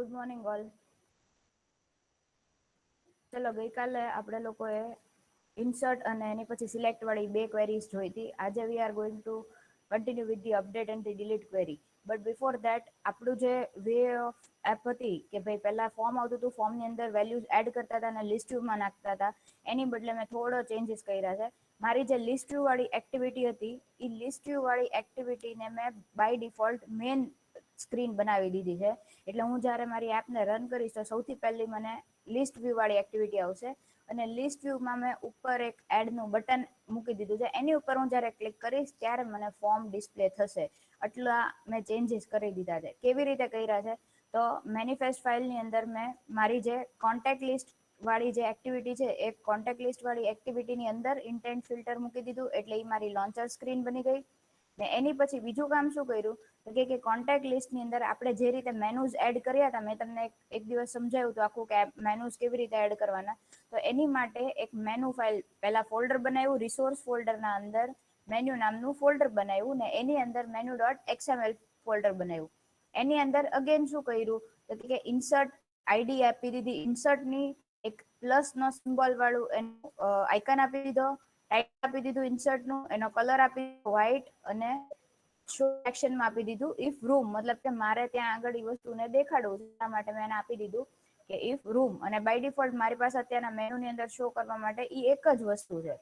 Good morning all. ચલો ગઈકાલે આપણે લોકોએ ઇન્સર્ટ અને એની પછી સિલેક્ટ વાળી બે ક્વેરીઝ જોઈ હતી. આજે we are going to continue with the update and the delete query. But before that આપણું જે વે ઓફ એપ હતી કે ભાઈ પહેલા ફોર્મ આવતું હતું, ફોર્મની અંદર વેલ્યુઝ એડ કરતા હતા અને લિસ્ટ વ્યૂમાં નાખતા હતા, એની બદલે મેં થોડો ચેન્જીસ કર્યા છે. મારી જે લિસ્ટ વ્યૂ વાળી એક્ટિવિટી હતી એ લિસ્ટ વ્યૂ વાળી એક્ટિવિટીને મેં બાય ડિફોલ્ટ મેન સ્ક્રીન બનાવી દીધી છે. એટલે હું જ્યારે મારી એપને રન કરીશ તો સૌથી પહેલી મને લિસ્ટ વ્યૂ વાળી એક્ટિવિટી આવશે અને લિસ્ટ વ્યૂમાં મેં ઉપર એક એડનું બટન મૂકી દીધું છે. એની ઉપર હું જ્યારે ક્લિક કરીશ ત્યારે મને ફોર્મ ડિસ્પ્લે થશે. આટલા મેં ચેન્જીસ કરી દીધા છે. કેવી રીતે કર્યા છે? તો મેનિફેસ્ટ ફાઇલની અંદર મેં મારી જે કોન્ટેક્ટ લિસ્ટ વાળી જે એક્ટિવિટી છે એ કોન્ટેક્ટ લિસ્ટ વાળી એક્ટિવિટીની અંદર ઇન્ટેન્ટ ફિલ્ટર મૂકી દીધું, એટલે એ મારી લોન્ચર સ્ક્રીન બની ગઈ. ને એની પછી બીજું કામ શું કર્યું કે કોન્ટેક્ટ લિસ્ટની અંદર આપણે જે રીતે મેનુઝ એડ કર્યા હતા, મેં તમને એક દિવસ સમજાવ્યું હતું આખું કે મેનુઝ કેવી રીતે એડ કરવાના. તો એની માટે એક મેનુ ફાઇલ પહેલા ફોલ્ડર બનાવ્યું, રિસોર્સ ફોલ્ડરના અંદર મેન્યુ નામનું ફોલ્ડર બનાવ્યું ને એની અંદર મેન્યુ ડોટ એક્સએમએલ ફોલ્ડર બનાવ્યું. એની અંદર અગેન શું કર્યું કે ઇન્સર્ટ આઈડી આપી દીધી, ઇન્સર્ટની એક પ્લસનો સિમ્બોલ વાળું એનું આઇકન આપી દીધો, ટાઈપ આપી દીધું ઇન્સર્ટનું, એનો કલર આપી દીધો વ્હાઈટ અને શો એક્શનમાં આપી દીધું ઇફ રૂમ, મતલબ કે મારે ત્યાં આગળ એ વસ્તુને દેખાડવું છે એટલા માટે મેં એને આપી દીધું કે ઇફ રૂમ. અને બાય ડિફોલ્ટ મારી પાસે અત્યારના મેનુની અંદર શો કરવા માટે એ એક જ વસ્તુ છે.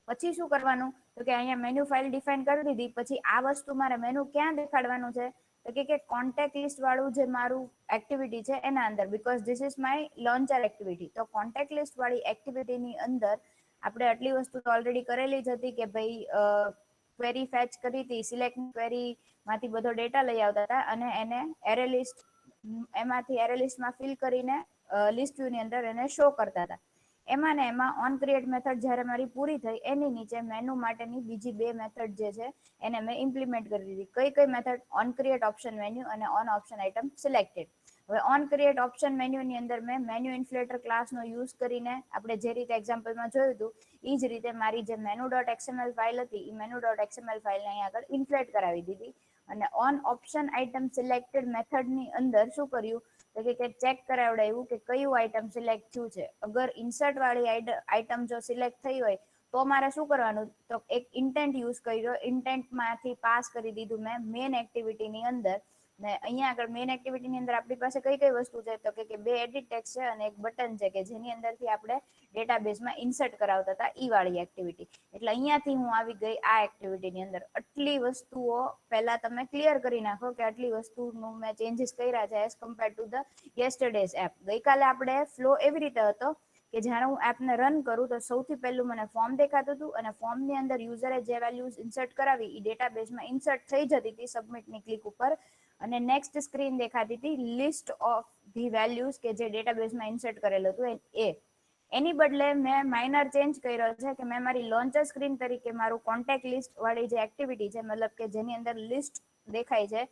પછી શું કરવાનું તો કે અહીંયા મેન્યુ ફાઇલ ડિફાઇન કરી દીધી. પછી આ વસ્તુ મારે મેનુ ક્યાં દેખાડવાનું છે તો કે કોન્ટેક્ટ લિસ્ટ વાળું જે મારું એક્ટિવિટી છે એના અંદર, because this is my launcher activity. તો કોન્ટેક્ટ લિસ્ટ વાળી એક્ટિવિટીની અંદર આપણે આટલી વસ્તુ તો ઓલરેડી કરેલી જ હતી કે ભાઈ ક્વેરી ફેચ કરી હતી, સિલેક્ટ ક્વેરી માંથી બધો ડેટા લઈ આવતા હતા અને એને એરે લિસ્ટ એમાંથી એરે લિસ્ટમાં ફિલ કરીને લિસ્ટ વ્યૂની અંદર એને શો કરતા હતા. એમાં ને એમાં ઓન ક્રિએટ મેથડ જ્યારે મારી પૂરી થઈ એની નીચે મેનુ માટેની બીજી બે મેથડ જે છે એને મેં ઇમ્પ્લિમેન્ટ કરી દીધી. કઈ method? On create option menu અને ઓન ઓપ્શન આઇટમ સિલેક્ટેડ. હવે ઓન ક્રિએટ ઓપ્શન મેન્યુની અંદર મેં મેન્યુ ઇન્ફ્લેટર ક્લાસનો યુઝ કરીને આપણે જે રીતે એક્ઝામ્પલમાં જોયું હતું એ જ રીતે મારી જે મેનુ ડોટ એક્સએમએલ ફાઇલ હતી એ મેનુ ડોટ એક્સએમએલ ફાઇલને અહીંયા આગળ ઇન્ફ્લેટ કરાવી દીધી. અને ઓન ઓપ્શન આઇટમ સિલેક્ટેડ મેથડની અંદર શું કર્યું તો કે ચેક કરાવડાવ્યું કે કયું આઇટમ સિલેક્ટ થયું છે. અગર ઇન્સર્ટ વાળી આઇટમ જો સિલેક્ટ થઈ હોય તો મારે શું કરવાનું તો એક ઇન્ટેન્ટ યુઝ કર્યો, ઇન્ટેન્ટમાંથી પાસ કરી દીધું મેન એક્ટિવિટીની અંદર. ને અહીંયા આગળ મેન એક્ટિવિટીની અંદર આપણી પાસે કઈ કઈ વસ્તુ છે તો કે બે એડિટ ટેક્સ છે અને એક બટન છે કે જેની અંદરથી આપણે ડેટાબેઝમાં ઇન્સર્ટ કરાવતા હતા ઈ વાળી એક્ટિવિટી. એટલે અહીંયાથી હું આવી ગઈ આ એક્ટિવિટીની અંદર. આટલી વસ્તુઓ પહેલા તમે ક્લિયર કરી નાખો કે આટલી વસ્તુનું મેં ચેન્જીસ કર્યા છે as compare to the yesterday's app. ગઈકાલે આપણે ફ્લો એવી રીતે હતો કે જ્યારે હું એપને રન કરું તો સૌથી પહેલું મને ફોર્મ દેખાતું હતું અને ફોર્મની અંદર યુઝરે જે વેલ્યુઝ ઇન્સર્ટ કરાવી એ ડેટાબેઝમાં ઇન્સર્ટ થઈ જતી હતી સબમિટની ક્લિક ઉપર. અને નેક્સ્ટ સ્ક્રીન દેખાતી હતી લિસ્ટ ઓફ ધી વેલ્યુઝ કે જે ડેટાબેઝમાં ઇન્સર્ટ કરેલું હતું એ. એની બદલે મેં માઇનર ચેન્જ કર્યો છે કે મેં મારી લોન્ચર સ્ક્રીન તરીકે મારું કોન્ટેક્ટ લિસ્ટ વાળી જે એક્ટિવિટી છે, મતલબ કે જેની અંદર લિસ્ટ દેખાય છે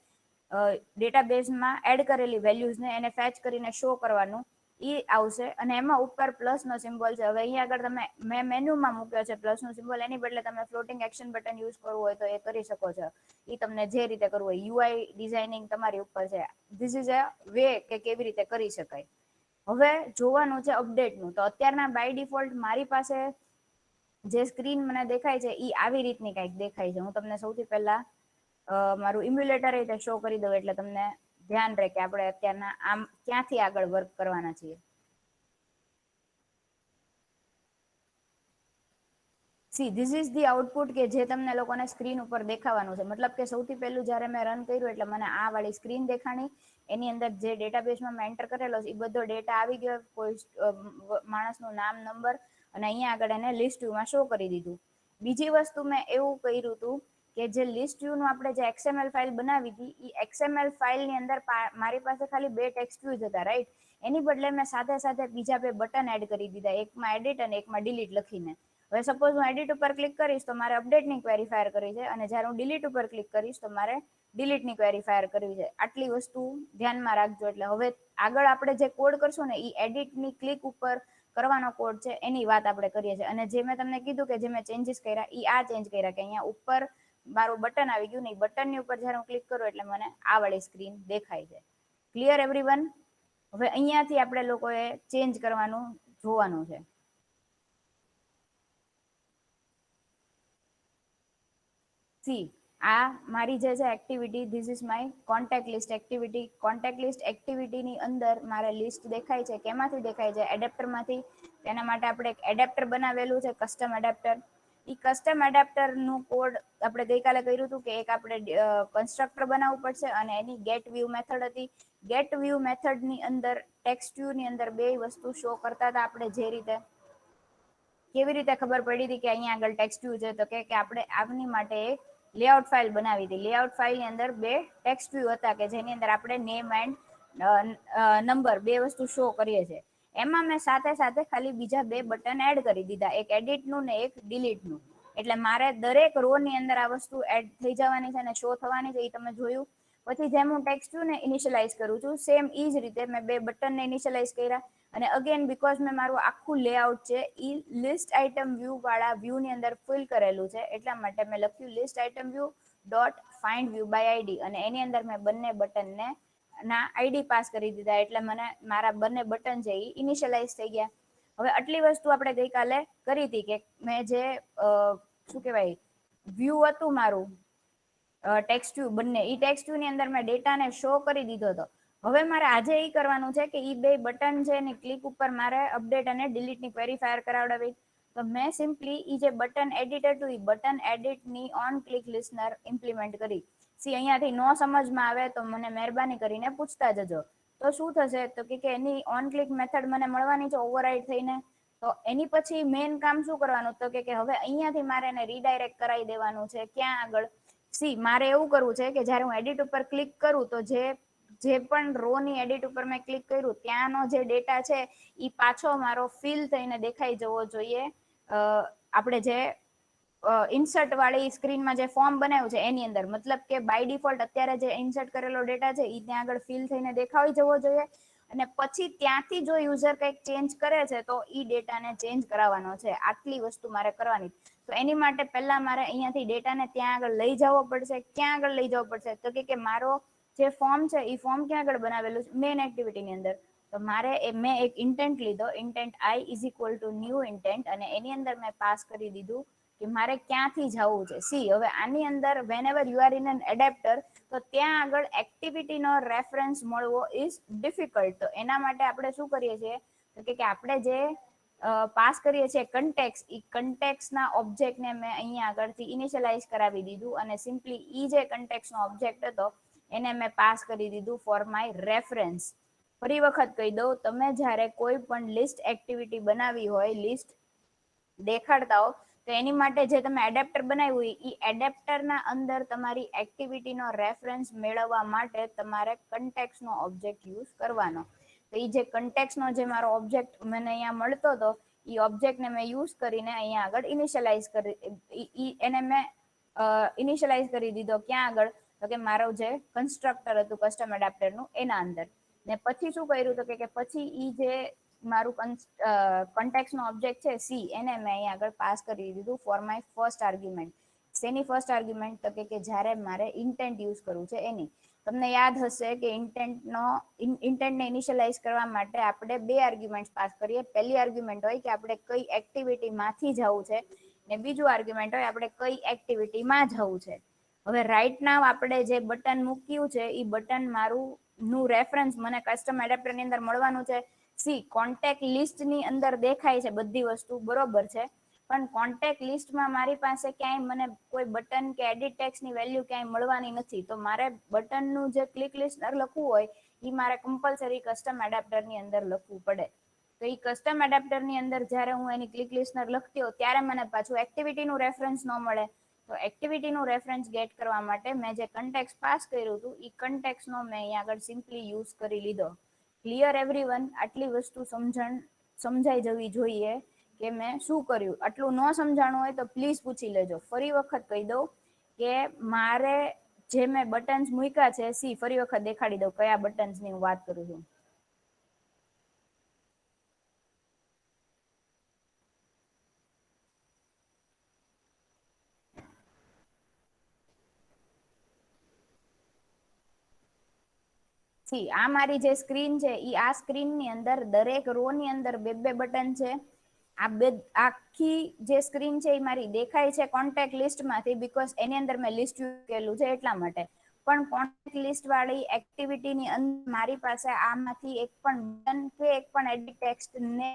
ડેટાબેઝમાં એડ કરેલી વેલ્યુઝને એને ફેચ કરીને શો કરવાનું એ આવશે. અને એમાં ઉપર પ્લસનો સિમ્બોલ છે. હવે અહીંયા આગળ તમે મેં મેન્યુમાં મૂક્યો છે પ્લસનો સિમ્બોલ, એની બદલે તમે ફ્લોટિંગ એક્શન બટન યુઝ કરવું હોય તો એ કરી શકો છો. એ તમને જે રીતે કરવું હોય. યુઆઈ ડિઝાઇનિંગ તમારી ઉપર છે. ધીસ ઇઝ અ વે કે કેવી રીતે કરી શકાય. હવે જોવાનું છે અપડેટનું. તો અત્યારના બાય ડિફોલ્ટ મારી પાસે જે સ્ક્રીન મને દેખાય છે એ આવી રીતની કંઈક દેખાય છે. હું તમને સૌથી પહેલા મારું ઇમ્યુલેટર રીતે શો કરી દઉં એટલે તમને ધ્યાન રહે કે આપણે અત્યારના આમ ક્યાંથી આગળ વર્ક કરવાના છીએ. See this is the output કે જે તમને લોકોને સ્ક્રીન ઉપર દેખાવાનું છે. મતલબ કે સૌથી પહેલું જ્યારે મેં રન કર્યું એટલે મને આ વાળી સ્ક્રીન દેખાણી. એની અંદર જે ડેટાબેઝમાં મેં એન્ટર કરેલો છે એ બધો ડેટા આવી ગયો, કોઈ માણસનું નામ, નંબર અને અહીંયા આગળ એને લિસ્ટ વ્યૂમાં શો કરી દીધું. બીજી વસ્તુ મેં એવું કર્યું હતું કે જે લિસ્ટ વ્યૂનું આપણે જે એક્સએમએલ ફાઇલ બનાવી હતી એ એક્સએમએલ ફાઇલની અંદર મારી પાસે ખાલી બે ટેક્સ્ટ વ્યૂઝ હતા, રાઈટ. એની બદલે મેં સાથે સાથે બીજા બે બટન એડ કરી દીધા, એકમાં એડિટ અને એકમાં ડિલીટ લખીને. હવે સપોઝ હું એડિટ ઉપર ક્લિક કરીશ તો મારે અપડેટની ક્વેરી ફાયર કરવી છે અને જ્યારે હું ડિલીટ ઉપર ક્લિક કરીશ તો મારે ડિલીટની ક્વેરી ફાયર કરવી છે. આટલી વસ્તુ ધ્યાનમાં રાખજો. એટલે હવે આગળ આપણે જે કોડ કરશું ને એ એડિટની ક્લિક ઉપર કરવાનો કોડ છે એની વાત આપણે કરીએ છીએ. અને જે મેં તમને કીધું કે જે મેં ચેન્જીસ કર્યા એ આ ચેન્જ કર્યા કે અહીંયા ઉપર મારું બટન આવી ગયું ને, બટનની ઉપર જ્યારે હું ક્લિક કરું એટલે મને આ વાળી સ્ક્રીન દેખાય છે. Clear everyone? હવે અહીંયાથી આપણે લોકોએ ચેન્જ કરવાનું જોવાનું છે. સી આ મારી જે છે activity, this is my contact list activity. Contact list એક્ટિવિટીની અંદર મારે લિસ્ટ દેખાય છે. કેમાંથી દેખાય છે? એડેપ્ટરમાંથી. તેના માટે આપણે એક એડેપ્ટર બનાવેલું છે, કસ્ટમ એડેપ્ટર. એ કસ્ટમ એડેપ્ટરનું કોડ આપણે ગઈકાલે કર્યું હતું કે એક આપણે કન્સ્ટ્રક્ટર બનાવવું પડશે અને એની ગેટ વ્યૂ મેથડ હતી. ગેટ વ્યૂ મેથડની અંદર ટેક્સ્ટ વ્યૂની અંદર બે વસ્તુ શો કરતા હતા. આપણે જે રીતે કેવી રીતે ખબર પડી હતી કે અહીંયા આગળ ટેક્સ્ટ વ્યૂ છે, તો કે આપણે આની માટે એક લેઆઉટ ફાઇલ બનાવી હતી. લેઆઉટ ફાઇલની અંદર બે ટેક્સ્ટ વ્યૂ હતા કે જેની અંદર આપણે નેમ એન્ડ નંબર બે વસ્તુ શો કરીએ છીએ. એમાં મેં સાથે સાથે ખાલી બીજા બે બટન એડ કરી દીધા, એક એડિટનું ને એક ડિલીટનું. એટલે મારે દરેક રો ની અંદર આ વસ્તુ એડ થઈ જવાની છે અને શો થવાની છે, એ તમે જોયું. પછી જેમ હું ટેક્સ્ટ વ્યૂ ને ઇનિશિયલાઇઝ કરું છું, સેમ એ જ રીતે મેં બે બટનને ઇનિશિયલાઇઝ કર્યા. અને અગેન બીકોઝ મેં મારું આખું લેઆઉટ છે એ લિસ્ટ આઇટમ વ્યૂ વાળા વ્યૂ ની અંદર ફિલ કરેલું છે, એટલા માટે મેં લખ્યું list item view dot find view by ID. અને એની અંદર મેં બંને બટનને ના આઈડી પાસ કરી દીધા, એટલે મને મારા બંને બટન છે એ ઇનિશિયલાઇઝ થઈ ગયા. હવે આટલી વસ્તુ આપણે ગઈકાલે કરી હતી કે મેં જે શું કહેવાય વ્યૂ હતું મારું ટેક્સ્ટ વ્યૂ બંને, એ ટેક્સ્ટ વ્યૂ ની અંદર મેં ડેટાને શો કરી દીધો હતો. હવે મારે આજે એ કરવાનું છે કે એ બે બટન છે એની ક્લિક ઉપર મારે અપડેટ અને ડિલીટ ની ક્વેરી ફાયર કરાવડાવી. તો મેં સિમ્પલી એ જે બટન એડિટર હતું એ બટન એડિટની ઓન ક્લિક લિસ્નર ઇમ્પ્લિમેન્ટ કરી. સી અહીંયાથી નો સમજમાં આવે તો મને મહેરબાની કરીને પૂછતા જજો. તો શું થશે તો કે એની ઓન ક્લિક મેથડ મને મળવાની છે ઓવરરાઈડ થઈને. તો એની પછી મેઇન કામ શું કરવાનું તો કે હવે અહીંયાથી મારે એને રીડાયરેક્ટ કરાવી દેવાનું છે ક્યાં આગળ. સી મારે એવું કરવું છે કે જયારે હું એડિટ ઉપર ક્લિક કરું તો જે પણ રો ની એડિટ ઉપર મેં ક્લિક કર્યું ત્યાંનો જે ડેટા છે ઈ પાછો મારો ફિલ થઈને દેખાઈ જવો જોઈએ. આપણે જે ઇન્સર્ટ વાળી સ્ક્રીનમાં જે ફોર્મ બનાવ્યું છે એની અંદર, મતલબ કે બાય ડિફોલ્ટ અત્યારે જે ઇન્સર્ટ કરેલો ડેટા છે એ ત્યાં આગળ ફિલ થઈને દેખાવી જવો જોઈએ. અને પછી ત્યાંથી જો યુઝર કંઈક ચેન્જ કરે છે તો ઈ ડેટાને ચેન્જ કરાવવાનો છે. આટલી વસ્તુ મારે કરવાની. તો એની માટે પહેલા મારે અહીંયાથી ડેટાને ત્યાં આગળ લઈ જવો પડશે. ક્યાં આગળ લઈ જવો પડશે તો કે મારો જે ફોર્મ છે એ ફોર્મ ક્યાં આગળ બનાવેલું છે મેન એક્ટિવિટીની અંદર. તો મારે મેં એક ઇન્ટેન્ટ લીધો, intent I is equal to new intent, અને એની અંદર મેં પાસ કરી દીધું કે મારે ક્યાંથી જવું છે. સી હવે આની અંદર whenever you are in an adapter તો ત્યાં આગળ એક્ટિવિટીનો રેફરન્સ મળવો ઇઝ ડિફિકલ્ટ. તો એના માટે આપણે શું કરીએ છીએ તો કે આપણે જે પાસ કરીએ છીએ કન્ટેક્સ, એ કન્ટેક્સના ઓબ્જેક્ટને મેં અહીંયા આગળથી ઇનિશિયલાઇઝ કરાવી દીધું અને સિમ્પલી ઈ જે કન્ટેક્સનો ઓબ્જેક્ટ હતો એને મેં પાસ કરી દીધું ફોર માય રેફરન્સ. ફરી વખત કહી દઉં, તમે જ્યારે કોઈ પણ લિસ્ટ એક્ટિવિટી બનાવી હોય, લિસ્ટ દેખાડતા હો તો એની માટે જે તમે એડેપ્ટર બનાવ્યું હોય એ એડેપ્ટરના અંદર તમારી એક્ટિવિટીનો રેફરન્સ મેળવવા માટે તમારે કન્ટેક્સનો ઓબ્જેક્ટ યુઝ કરવાનો. તો એ જે કન્ટેક્સનો જે મારો ઓબ્જેક્ટ મને અહીંયા મળતો હતો એ ઓબ્જેક્ટને મેં યુઝ કરીને અહીંયા આગળ ઇનિશિયલાઇઝ કરી એને મેં ઇનિશિયલાઇઝ કરી દીધો ક્યાં આગળ તો કે મારો જે કન્સ્ટ્રક્ટર હતું કસ્ટમ એડેપ્ટરનું એના અંદર. ને પછી શું કર્યું તો કે પછી ઈ જે મારું કન્ટેક્સ નો ઓબ્જેક્ટ છે સી એને મેં અહીંયા આગળ પાસ કરી દીધું ફોર માય ફર્સ્ટ આર્ગ્યુમેન્ટ. શેની ફર્સ્ટ આર્ગ્યુમેન્ટ તો કે જ્યારે મારે ઇન્ટેન્ટ યુઝ કરવું છે એની. તમને યાદ હશે કે ઇન્ટેન્ટને ઇનિશિયલાઇઝ કરવા માટે આપણે બે આર્ગ્યુમેન્ટ પાસ કરીએ. પહેલી આર્ગ્યુમેન્ટ હોય કે આપણે કઈ એક્ટિવિટીમાંથી જવું છે, ને બીજું આર્ગ્યુમેન્ટ હોય આપણે કઈ એક્ટિવિટીમાં જવું છે. હવે રાઈટ નાવ આપણે જે બટન મૂક્યું છે એ બટન મારું નું રેફરન્સ મને કસ્ટમ એડેપ્ટર ની અંદર મળવાનું છે. સી કોન્ટેક્ટ લિસ્ટ ની અંદર દેખાય છે બધી વસ્તુ બરોબર છે, પણ કોન્ટેક્ટ લિસ્ટમાં મારી પાસે ક્યાંય મને કોઈ બટન કે એડિટ ટેક્સની વેલ્યુ ક્યાંય મળવાની નથી. તો મારે બટનનું જે ક્લિક લિસ્નર લખવું હોય એ મારે કમ્પલસરી કસ્ટમ એડેપ્ટરની અંદર લખવું પડે. તો એ કસ્ટમ એડેપ્ટરની અંદર જ્યારે હું એની ક્લિક લિસ્નર લખતી હોઉં ત્યારે મને પાછું એક્ટિવિટીનું રેફરન્સ ન મળે. તો એક્ટિવિટીનું રેફરન્સ ગેટ કરવા માટે મેં જે કન્ટેક્સ પાસ કર્યું હતું એ કન્ટેક્સનો મેં અહીંયા આગળ સિમ્પલી યુઝ કરી લીધો. Clear everyone? આટલી વસ્તુ સમજાઈ જવી જોઈએ કે મેં શું કર્યું. આટલું ન સમજાણું હોય તો પ્લીઝ પૂછી લેજો. ફરી વખત કહી દઉં કે મારે જે મેં બટન્સ મૂક્યા છે, સી ફરી વખત દેખાડી દઉં કયા બટન્સ ની હું વાત કરું છું. સી આ મારી જે સ્ક્રીન છે એ આ સ્ક્રીન ની અંદર દરેક રો ની અંદર બે બે બટન છે. આ બે આખી જે સ્ક્રીન છે એ મારી દેખાય છે કોન્ટેક્ટ લિસ્ટમાંથી, બીકોઝ એની અંદર મેં લિસ્ટ યુઝ કરેલું છે એટલા માટે. પણ કોન્ટેક્ટ લિસ્ટ વાળી એક્ટિવિટીની અંદર મારી પાસે આમાંથી એક પણ બટન કે એક પણ એડિટ ટેક્સ્ટ ને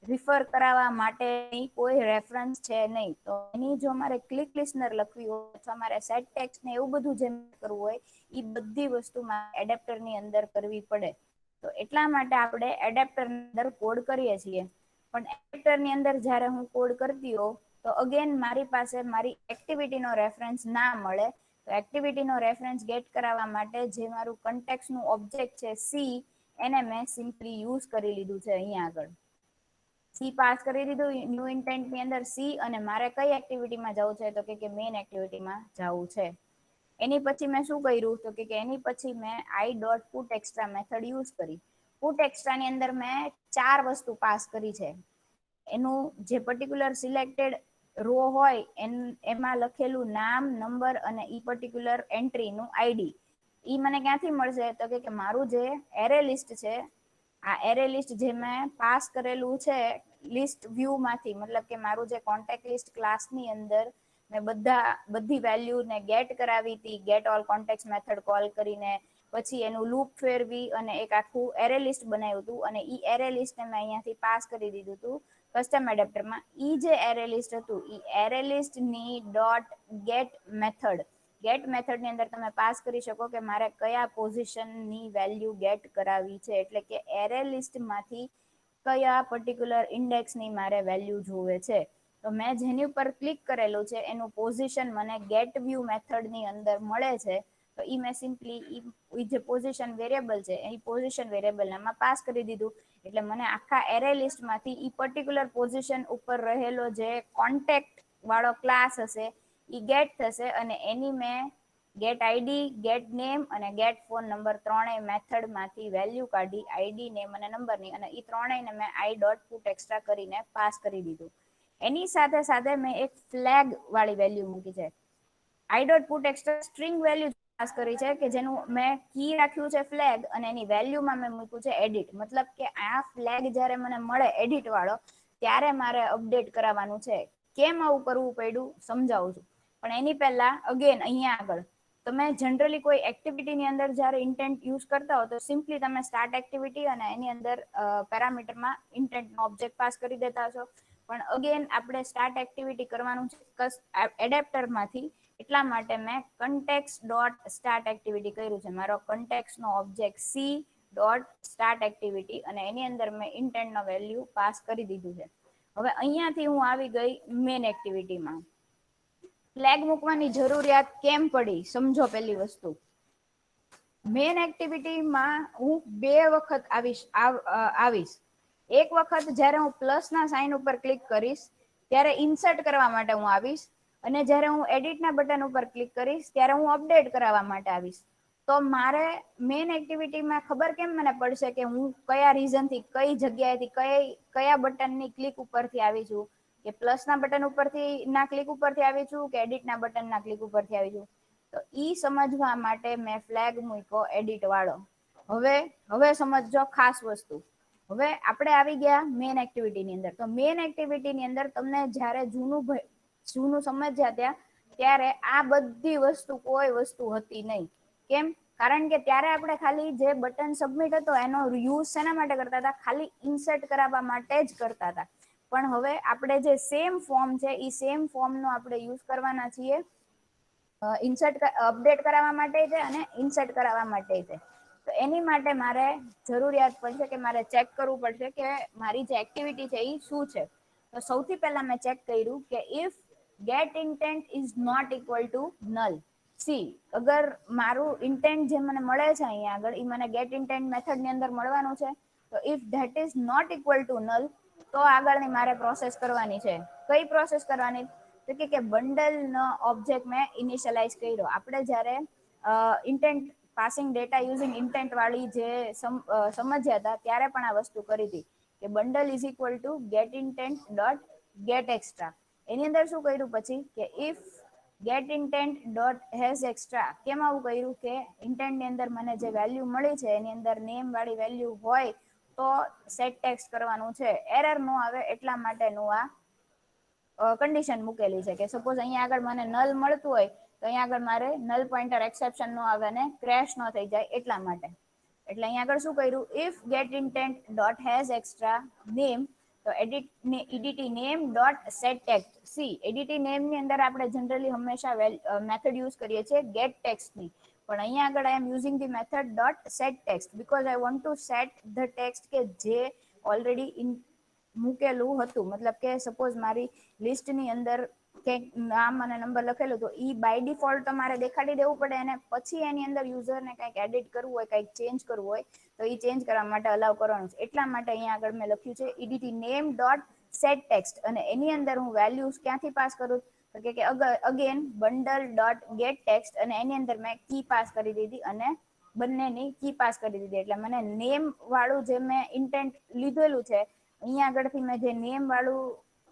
રિફર કરાવવા માટેની કોઈ રેફરન્સ છે નહીં. તો એની જો મારે ક્લિક લિસ્નર લખવી હોય અથવા મારે સેટ ટેક્સ્ટ ને એવું બધું જે કરવું હોય એ બધી વસ્તુ એડેપ્ટર ની અંદર કરવી પડે. તો એટલા માટે આપણે એડેપ્ટર ની અંદર કોડ કરીએ છીએ. પણ એડેપ્ટર ની અંદર જ્યારે હું કોડ કરતી હોઉં તો અગેન મારી પાસે મારી એક્ટિવિટીનો રેફરન્સ ના મળે. તો એક્ટિવિટીનો રેફરન્સ ગેટ કરાવવા માટે જે મારું કન્ટેક્ટનું ઓબ્જેક્ટ છે સી, એને મેં સિમ્પલી યુઝ કરી લીધું છે અહીંયા આગળ. સી પાસ કરી દીધું ન્યુ ઇન્ટેન્ટ ની અંદર સી, અને મારે કઈ એક્ટિવિટીમાં જવું છે તો કે મેઇન એક્ટિવિટીમાં જવું છે. એની પછી મેં શું કર્યું તો કે એની પછી મેં આઈ dot put extra method use કરી. પુટ એક્સ્ટ્રા ની અંદર મેં 4 વસ્તુ પાસ કરી છે. એનું જે પર્ટિક્યુલર સિલેક્ટેડ રો હોય એમાં લખેલું નામ, નંબર અને ઈ પર્ટિક્યુલર એન્ટ્રીનું આઈડી. ઈ મને ક્યાંથી મળશે તો કે મારું જે એરે લિસ્ટ છે, આ એરે લિસ્ટ જે મેં પાસ કરેલું છે લિસ્ટ વ્યૂ માંથી, મતલબ કે મારું જે કોન્ટેક્ટ લિસ્ટ ક્લાસની અંદર મેં બધી વેલ્યુ ને ગેટ કરાવી હતી, get all contact method call કરીને, પછી એનું લૂપ ફેરવી અને એક આખું એરે લિસ્ટ બનાવ્યું હતું. અને ઈ એરે લિસ્ટ મેં અહીંયાથી પાસ કરી દીધું હતું કસ્ટમ એડેપ્ટરમાં. ઈ જે એરે લિસ્ટ હતું ઈ એરે લિસ્ટ ની dot get method, get method ની અંદર તમે પાસ કરી શકો કે મારે કયા પોઝિશનની વેલ્યુ ગેટ કરાવી છે, એટલે કે એરે લિસ્ટ માંથી કયા પર્ટિક્યુલર ઇન્ડેક્સની મારે વેલ્યુ જોવે છે. તો મેં જેની ઉપર ક્લિક કરેલું છે એનું પોઝિશન મને ગેટ વ્યૂ મેથડ ની અંદર મળે છે. તો ઈ મેં સિમ્પલી જે પોઝિશન વેરિયેબલ છે એ પોઝિશન વેરિયેબલ આમાં પાસ કરી દીધું. એટલે મને આખા એરે લિસ્ટ માંથી ઈ પર્ટિક્યુલર પોઝિશન ઉપર રહેલો જે કોન્ટેક્ટ વાળો ક્લાસ હશે ઈ ગેટ થશે, અને એની મેં ગેટ આઈડી, ગેટ નેમ અને ગેટ ફોન નંબર ત્રણેય મેથડ માંથી વેલ્યુ કાઢી આઈડી, નેમ અને નંબરની, અને ઈ ત્રણેયને મેં આઈ ડોટ પુટ એક્સ્ટ્રા કરીને પાસ કરી દીધું. એની સાથે સાથે મેં એક ફ્લેગ વાળી વેલ્યુ મૂકી છે. આઈ dot put extra string value pass કરી છે કે જેનું મેં કી રાખ્યું છે ફ્લેગ, અને એની વેલ્યુમાં મેં મૂક્યું છે એડિટ. મતલબ કે આ ફ્લેગ જયારે મને મળે એડિટ વાળો ત્યારે મારે અપડેટ કરાવવાનું છે. કેમ આવું કરવું પડ્યું સમજાવું છું. પણ એની પહેલા અગેન અહીંયા આગળ તમે જનરલી કોઈ એક્ટિવિટીની અંદર જ્યારે ઇન્ટેન્ટ યુઝ કરતા હો તો સિમ્પલી તમે સ્ટાર્ટ એક્ટિવિટી અને એની અંદર પેરામીટરમાં ઇન્ટેન્ટનો ઓબ્જેક્ટ પાસ કરી દેતા હશો. પણ અગેન આપણે સ્ટાર્ટ એક્ટિવિટી કરવાનું છે એડેપ્ટરમાંથી, એટલા માટે મેં કન્ટેક્સ ડોટ સ્ટાર્ટ એક્ટિવિટી કર્યું છે. મારો કન્ટેક્સ નો object C dot start activity, અને એની અંદર મેં ઇન્ટેન્ટ નો વેલ્યુ પાસ કરી દીધું છે. હવે અહીંયાથી હું આવી ગઈ મેન એક્ટિવિટીમાં. ફ્લેગ મૂકવાની જરૂરિયાત કેમ પડી સમજો. પેલી વસ્તુ, મેન એક્ટિવિટીમાં હું 2 વખત આવીશ. એક વખત જયારે હું પ્લસ ના સાઇન ઉપર ક્લિક કરીશ ત્યારે ઇન્સર્ટ કરવા માટે હું આવીશ, અને જયારે હું એડિટ ના બટન ઉપર ક્લિક કરીશ ત્યારે હું અપડેટ કરાવવા માટે આવીશ. તો મારે મેન એક્ટિવિટીમાં ખબર કેમ મને પડશે કે હું કયા રીઝન થી, કઈ જગ્યાએથી, કયા બટનની ક્લિક ઉપરથી આવી છું, કે પ્લસ ના બટન ઉપરથી ના ક્લિક ઉપરથી આવી છું કે એડિટ ના બટન ના ક્લિક ઉપરથી આવી છું. તો ઈ સમજવા માટે મેં ફ્લેગ મૂક્યો એડિટ વાળો. હવે સમજો ખાસ વસ્તુ. હવે આપણે આવી ગયા મેન એક્ટિવિટીની અંદર. તો મેન એક્ટિવિટીની અંદર તમને જયારે જૂનું સમજ્યા ત્યારે આ બધી વસ્તુ કોઈ વસ્તુ હતી નહીં. કેમ? કારણ કે ત્યારે આપણે ખાલી જે બટન સબમિટ હતો એનો યુઝ શેના માટે કરતા હતા, ખાલી ઇન્સર્ટ કરાવવા માટે જ કરતા હતા. પણ હવે આપણે જે સેમ ફોર્મ છે એ સેમ ફોર્મ નો આપણે યુઝ કરવાના છીએ ઇન્સર્ટ અપડેટ કરાવવા માટે છે અને ઇન્સર્ટ કરાવવા માટે છે. તો એની માટે મારે જરૂરિયાત પડશે કે મારે ચેક કરવું પડશે કે મારી જે એક્ટિવિટી છે એ શું છે. તો સૌથી પહેલા મેં ચેક કર્યું કે if get intent is not equal to null. સી અગર મારું ઇન્ટેન્ટ જે મને મળે છે અહીંયા આગળ એ મને ગેટ ઇન્ટેન્ટ મેથડ ની અંદર મળવાનું છે. તો if that is not equal to null, તો આગળની મારે પ્રોસેસ કરવાની છે. કઈ પ્રોસેસ કરવાની? તો કે બંડલ નો ઓબ્જેક્ટ મેં ઇનિશિયલાઇઝ કર્યો. આપણે જયારે intent passing data using intent વાળી જે સમજ્યા હતા ત્યારે પણ આ વસ્તુ કરી હતી કે bundle is equal to get intent dot get extra. એની અંદર શું કર્યું પછી કે if get intent dot has extra કેમ આવું કર્યું કે ઇન્ટેન્ટની અંદર મને જે વેલ્યુ મળી છે એની અંદર નેમ વાળી વેલ્યુ હોય તો સેટ ટેક્સ્ટ કરવાનું છે, એરર નો આવે એટલા માટેનું આ કન્ડિશન મૂકેલી છે કે સપોઝ અહીંયા આગળ મને નલ મળતું હોય તો અહીંયા આગળ મારે નલ પોઇન્ટર એક્સેપ્શન નો આવે ને ક્રેશ નો થઈ જાય એટલા માટે. એટલે અહીંયા આગળ શું કર્યું, if get intent dot has extra name તો EDT name dot set text. C EDT name ની અંદર આપણે જનરલી હંમેશા મેથડ યુઝ કરીએ છીએ ગેટ ટેક્સ્ટ ની, પણ અહીંયા આગળ I am using the method dot set text because I want to set the text કે જે ઓલરેડી મૂકેલું હતું. મતલબ કે સપોઝ મારી લિસ્ટની અંદર કંઈક નામ અને નંબર લખેલું તો એ બાય ડિફોલ્ટ તમારે દેખાડી દેવું પડે અને પછી એની અંદર યુઝરને કંઈક એડિટ કરવું હોય, કંઈક ચેન્જ કરવું હોય તો એ ચેન્જ કરવા માટે અલાઉ કરવાનું છે. એટલા માટે અહીંયા આગળ મેં લખ્યું છે એડિટી નેમ ડોટ સેટ ટેક્સ્ટ અને એની અંદર હું વેલ્યુઝ ક્યાંથી પાસ કરું તો કે again bundle dot get text અને એની અંદર મેં કી પાસ કરી દીધી અને બંનેની કી પાસ કરી દીધી. એટલે મને નેમ વાળું જે મેં ઇન્ટેન્ટ લીધેલું છે અહીંયા આગળથી મેં જે નેમ વાળું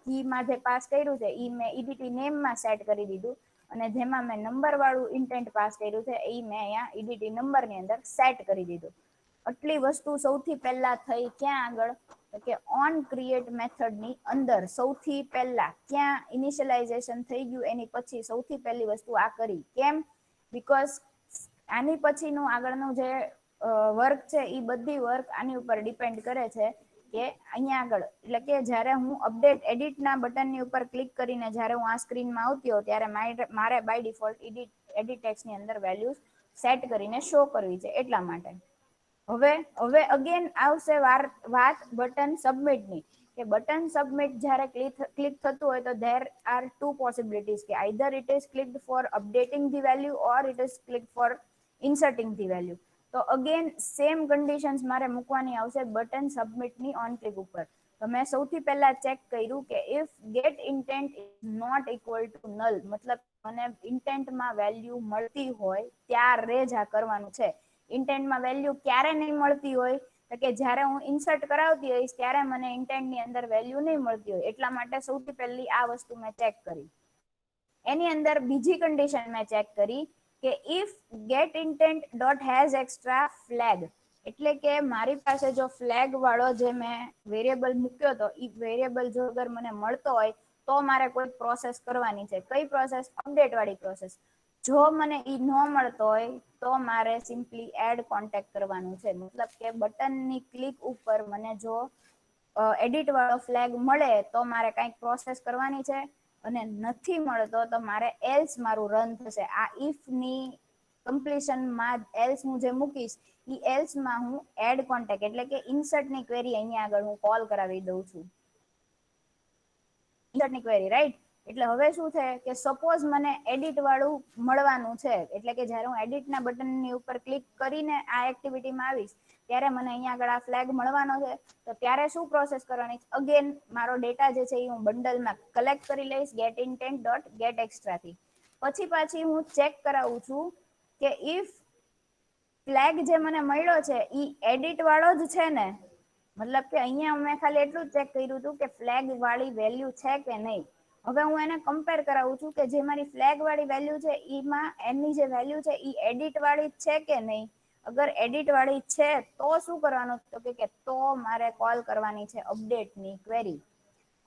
કીમાં જે પાસ કર્યું છે એ મેં એડિટી નેમમાં સેટ કરી દીધું અને જેમાં મેં નંબર વાળું ઇન્ટેન્ટ પાસ કર્યું છે એ મેં અહીંયા એડિટી નંબરની અંદર સેટ કરી દીધું. આટલી વસ્તુ સૌથી પહેલા થઈ ક્યાં આગળ કે ઓન ક્રિએટ મેથડની અંદર સૌથી પહેલા ક્યાં ઇનિશિયલાઇઝેશન થઈ ગયું એની પછી સૌથી પહેલી વસ્તુ આ કરી. કેમ? બીકોઝ આની પછીનું આગળનું જે વર્ક છે એ બધી વર્ક આની ઉપર ડિપેન્ડ કરે છે કે અહીંયા આગળ એટલે કે જ્યારે હું અપડેટ એડિટના બટનની ઉપર ક્લિક કરીને જ્યારે હું આ સ્ક્રીનમાં આવતી હોઉં ત્યારે મારે બાય ડિફોલ્ટ એડિટ ટેક્સ્ટની અંદર વેલ્યુઝ સેટ કરીને શો કરવી છે એટલા માટે. હવે અગેન આવશે વાત બટન સબમિટની કે બટન સબમિટ જ્યારે ક્લિક થતું હોય તો ધેર આર ટુ પોસિબિલિટીઝ કે either it is clicked for updating the value or it is click for inserting the value. તો અગેન સેમ કન્ડિશન્સ મારે મૂકવાની આવશે બટન સબમિટની ઓન ક્લિક ઉપર. તો મેં સૌથી પહેલા ચેક કર્યું કે if get intent is not equal to null મતલબ મને ઇન્ટેન્ટમાં વેલ્યુ મળતી હોય ત્યારે જ આ કરવાનું છે. ઇન્ટેન્ટમાં વેલ્યુ ક્યારે નહીં મળતી હોય તો કે જ્યારે હું ઇન્સર્ટ કરાવતી હોઈશ ત્યારે મને ઇન્ટેન્ટની અંદર વેલ્યુ નહીં મળતી હોય એટલા માટે સૌથી પહેલી આ વસ્તુ મેં ચેક કરી. એની અંદર બીજી કન્ડિશન મેં ચેક કરી કે if get intent dot has extra flag એટલે કે મારી પાસે જો ફ્લેગ વાળો જે મેં વેરિયેબલ મૂક્યો હતો એ વેરિયેબલ જો અગર મને મળતો હોય તો મારે કોઈ પ્રોસેસ કરવાની છે. કઈ પ્રોસેસ? અપડેટ વાળી પ્રોસેસ. જો મને ઈ ન મળતો હોય તો મારે સિમ્પલી એડ કોન્ટેક્ટ કરવાનું છે. મતલબ કે બટનની ક્લિક ઉપર મને જો એડિટ વાળો ફ્લેગ મળે તો મારે કંઈક પ્રોસેસ કરવાની છે અને નથી મળતો તો મારે એલ્સ મારું રન થશે. આ ઇફ ની કમ્પ્લીશનમાં એલ્સ હું જે મૂકીશ એ એલ્સમાં હું એડ કોન્ટેક્ટ એટલે કે ઇન્સર્ટની ક્વેરી અહીંયા આગળ હું કોલ કરાવી દઉં છું. ઇન્સર્ટની ક્વેરી રાઈટ. એટલે હવે શું છે કે સપોઝ મને એડિટ વાળું મળવાનું છે એટલે કે જ્યારે હું એડિટના બટનની ઉપર ક્લિક કરીને આ એક્ટિવિટીમાં આવીશ ત્યારે મને અહીંયા આગળ આ ફ્લેગ મળવાનો છે. તો ત્યારે શું પ્રોસેસ કરવાની? અગેન મારો ડેટા જે છે એ હું બંડલમાં કલેક્ટ કરી લઈશ ગેટ ઇન્ટેન્ટ ડોટ ગેટ એક્સ્ટ્રાથી. પછી પાછી હું ચેક કરાવું છું કે ઇફ ફ્લેગ જે મને મળ્યો છે એ એડિટ વાળો જ છે ને. મતલબ કે અહીંયા મેં ખાલી એટલું જ ચેક કર્યું હતું કે ફ્લેગ વાળી વેલ્યુ છે કે નહીં. હવે હું એને કમ્પેર કરાવું છું કે જે મારી ફ્લેગ વાળી વેલ્યુ છે એમાં એની જે વેલ્યુ છે એ એડિટ વાળી છે કે નહીં. અગર એડિટ વાળી છે તો શું કરવાનું તો કે તો મારે કોલ કરવાની છે અપડેટની ક્વેરી.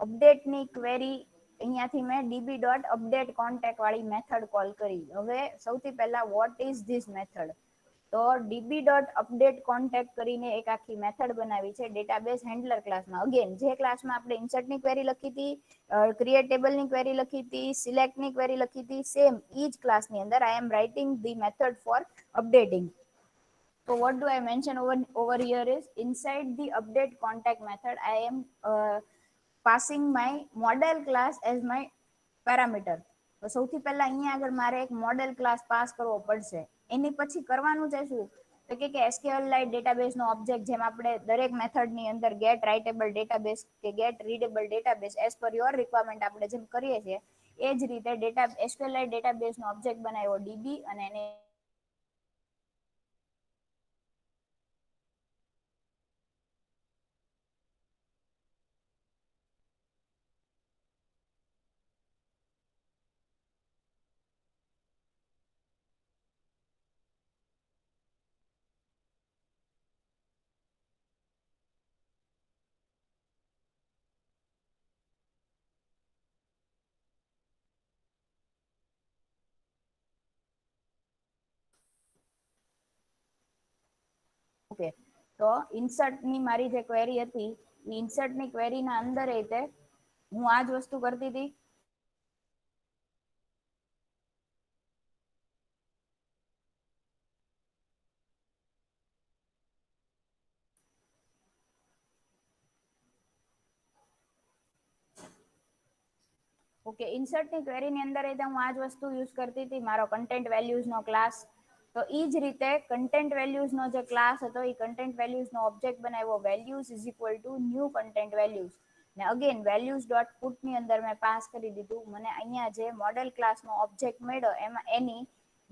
અપડેટની ક્વેરી અહીંયાથી મેં ડીબી ડોટ અપડેટ કોન્ટેક્ટ વાળી મેથડ કોલ કરી. હવે સૌથી પહેલા વોટ ઇઝ ધીસ મેથડ? તો ડીબી ડોટ અપડેટ કોન્ટેક્ટ કરીને એક આખી મેથડ બનાવી છે ડેટાબેઝ હેન્ડલર ક્લાસમાં. અગેન જે ક્લાસમાં આપણે ઇન્સર્ટની ક્વેરી લખી હતી, ક્રિએટ ટેબલની ક્વેરી લખી હતી, સિલેક્ટની ક્વેરી લખી હતી, સેમ ઈ જ ક્લાસની અંદર I am writing the method for updating. So what do I mention over here is inside the update contact method I am passing my model class as my parameter. તો સૌથી પહેલા અહીંયા આગળ મારે એક મોડેલ ક્લાસ પાસ કરવો પડશે. એની પછી કરવાનું છે શું તો કે SQLite ડેટાબેઝનો ઓબ્જેક્ટ જેમ આપણે દરેક મેથડની અંદર ગેટ રાઇટેબલ ડેટાબેઝ કે get readable database as per your requirement આપણે જેમ કરીએ છીએ એ જ રીતે SQLite ડેટાબેઝનો ઓબ્જેક્ટ બનાવ્યો ડીબી અને એને ઓકે, તો ઇન્સર્ટની મારી જે ક્વેરી હતી એ ઇન્સર્ટની ક્વેરીના અંદર તે હું આ જ વસ્તુ કરતી હતી. ઓકે, ઇન્સર્ટની ક્વેરીની અંદર હું આ જ વસ્તુ યુઝ કરતી હતી, મારો કન્ટેન્ટ વેલ્યુઝનો ક્લાસ. તો એ જ રીતે કન્ટેન્ટ વેલ્યુઝનો જે ક્લાસ હતો એ કન્ટેન્ટ વેલ્યુઝનો ઓબ્જેક્ટ બનાવ્યો values is equal to new content values. ને અગેન વેલ્યુઝ ડોટ પુટની અંદર મેં પાસ કરી દીધું. મને અહીંયા જે મોડેલ ક્લાસનો ઓબ્જેક્ટ મળ્યો એમાં એની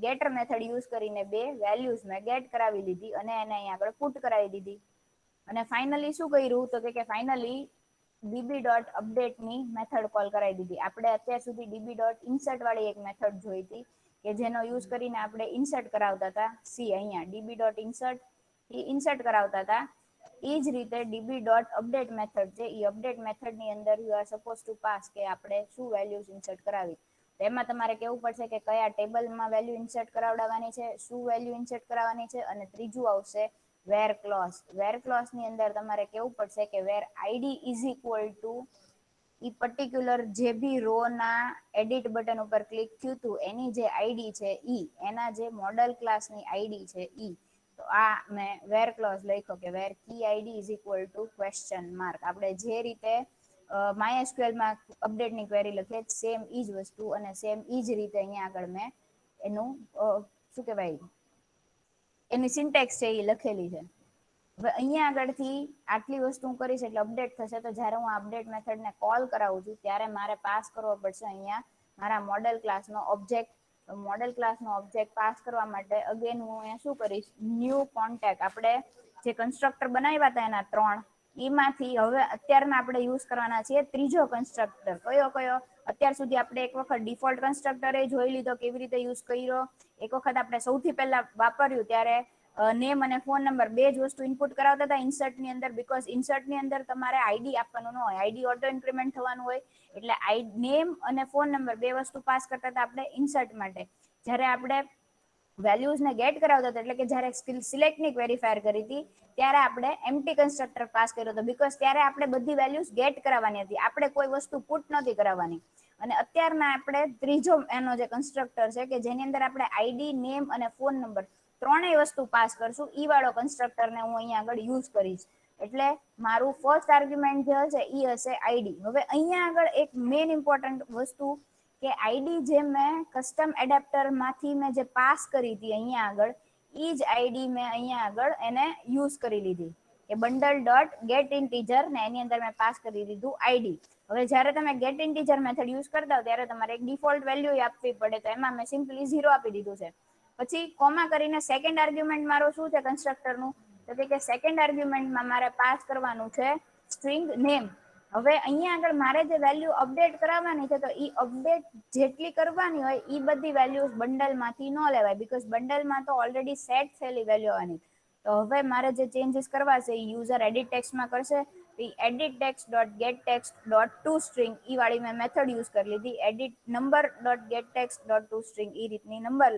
ગેટર મેથડ યુઝ કરીને બે વેલ્યુઝ મેં ગેટ કરાવી લીધી અને એને અહીંયા આગળ પુટ કરાવી દીધી. અને ફાઇનલી શું કર્યું તો કે ફાઇનલી ડીબી ડોટ અપડેટની મેથડ કોલ કરાવી દીધી. આપણે અત્યાર સુધી ડીબી ડોટ ઇન્સર્ટ વાળી એક મેથડ જોઈ હતી કે જેનો યુઝ કરીને આપણે ઇન્સર્ટ કરાવતા હતા. સી અહીંયા ડીબી ડોટ ઇન્સર્ટ એ ઇન્સર્ટ કરાવતા હતા. એ જ રીતે ડીબી ડોટ અપડેટ મેથડ છે એ અપડેટ મેથડની અંદર you are suppose two pass કે આપણે શું વેલ્યુઝ ઇન્સર્ટ કરાવી. એમાં તમારે કેવું પડશે કે કયા ટેબલમાં વેલ્યુ ઇન્સર્ટ કરાવડાવવાની છે, શું વેલ્યુ ઇન્સર્ટ કરાવવાની છે, અને ત્રીજું આવશે વેર ક્લોઝ. વેર ક્લોઝ ની અંદર તમારે કેવું પડશે કે where ID is equal to ઈ પર્ટિક્યુલર જે બી રો ના એડિટ બટન ઉપર ક્લિક થયું હતું એની જે આઈડી છે ઈ એના જે મોડલ ક્લાસની આઈડી છે ઈ. તો આ મેં વેર ક્લોઝ લખ્યો કે where key ID is equal to question mark. આપણે જે રીતે MySQLમાં અપડેટની ક્વેરી લખીએ સેમ ઈ જ વસ્તુ અને સેમ ઈ જ રીતે અહીંયા આગળ મેં એનું શું કહેવાય એની સિન્ટેક્સ છે એ લખેલી છે. હવે અહીંયા આગળથી આટલી વસ્તુ હું કરીશ એટલે અપડેટ થશે. તો જ્યારે હું અપડેટ મેથડને કોલ કરાવું છું ત્યારે મારે પાસ કરવો પડશે અહીંયા મારા મોડેલ ક્લાસનો ઓબ્જેક્ટ. મોડેલ ક્લાસનો ઓબ્જેક્ટ પાસ કરવા માટે અગેન હું અહીંયા શું કરીશ ન્યૂ કોન્ટેક્ટ. આપણે જે કન્સ્ટ્રક્ટર બનાવ્યા હતા એના 3 એમાંથી હવે અત્યારમાં આપણે યુઝ કરવાના છીએ ત્રીજો કન્સ્ટ્રક્ટર. કયો? અત્યાર સુધી આપણે એક વખત ડિફોલ્ટ કન્સ્ટ્રક્ટર જોઈ લીધો કેવી રીતે યુઝ કર્યો. એક વખત આપણે સૌથી પહેલા વાપર્યું ત્યારે નેમ અને ફોન નંબર બે જ વસ્તુ ઇનપુટ કરાવતા હતા ઇન્સર્ટની અંદર. બીકોઝ ઇન્સર્ટની અંદર તમારે આઈડી આપવાનું ન હોય, આઈડી ઓટો ઇન્ક્રીમેન્ટ થવાનું હોય. એટલે નેમ અને ફોન નંબર બે વસ્તુ પાસ કરતા હતા આપણે ઇન્સર્ટ માટે. જ્યારે આપણે વેલ્યુઝને ગેટ કરાવતા હતા એટલે કે જ્યારે સિલેક્ટની ક્વેરી ફાયર કરી હતી ત્યારે આપણે એમ્પ્ટી કન્સ્ટ્રક્ટર પાસ કર્યો હતો. બીકોઝ ત્યારે આપણે બધી વેલ્યુઝ ગેટ કરાવવાની હતી, આપણે કોઈ વસ્તુ પુટ નહોતી કરાવવાની. અને અત્યારના આપણે ત્રીજો એનો જે કન્સ્ટ્રક્ટર છે કે જેની અંદર આપણે આઈડી, નેમ અને ફોન નંબર ત્રણેય વસ્તુ પાસ કરશું. ઈ વાળો કન્સ્ટ્રક્ટરને હું અહીંયા આગળ યુઝ કરીશ. એટલે મારું ફર્સ્ટ આર્ગ્યુમેન્ટ જે હશે ઈ હશે આઈડી. હવે અહીંયા આગળ એક મેઇન ઇમ્પોર્ટન્ટ વસ્તુ કે આઈડી જે મેં કસ્ટમ એડેપ્ટરમાંથી મેં જે પાસ કરી હતી અહીંયા આગળ ઈ જ આઈડી મેં અહીંયા આગળ એને યુઝ કરી લીધી કે બંડલ ડોટ ગેટ ઇન્ટીજર ને એની અંદર મેં પાસ કરી દીધું આઈડી. હવે જ્યારે તમે ગેટ ઇન્ટીજર મેથડ યુઝ કરતા હો ત્યારે તમારે એક ડિફોલ્ટ વેલ્યુ આપવી પડે. તો એમાં મેં સિમ્પલી 0 આપી દીધું છે. પછી કોમા કરીને સેકન્ડ આર્ગ્યુમેન્ટ મારો શું છે કન્સ્ટ્રક્ટરનું તો કે સેકન્ડ આર્ગ્યુમેન્ટમાં મારે પાસ કરવાનું છે સ્ટ્રિંગ નેમ. હવે અહીંયા આગળ મારે જે વેલ્યુ અપડેટ કરાવવાની છે તો એ અપડેટ જેટલી કરવાની હોય એ બધી વેલ્યુ બંડલમાંથી ન લેવાય. બીકોઝ બંડલમાં તો ઓલરેડી સેટ થયેલી વેલ્યુ આવવાની. તો હવે મારે જે ચેન્જીસ કરવા છે એ યુઝર એડિટ ટેક્સ્ટમાં કરશે. Edit text dot get text dot to string ઈ વાળી મેં મેથડ યુઝ કરી લીધી. Edit number dot get text dot to string એ રીતની નંબર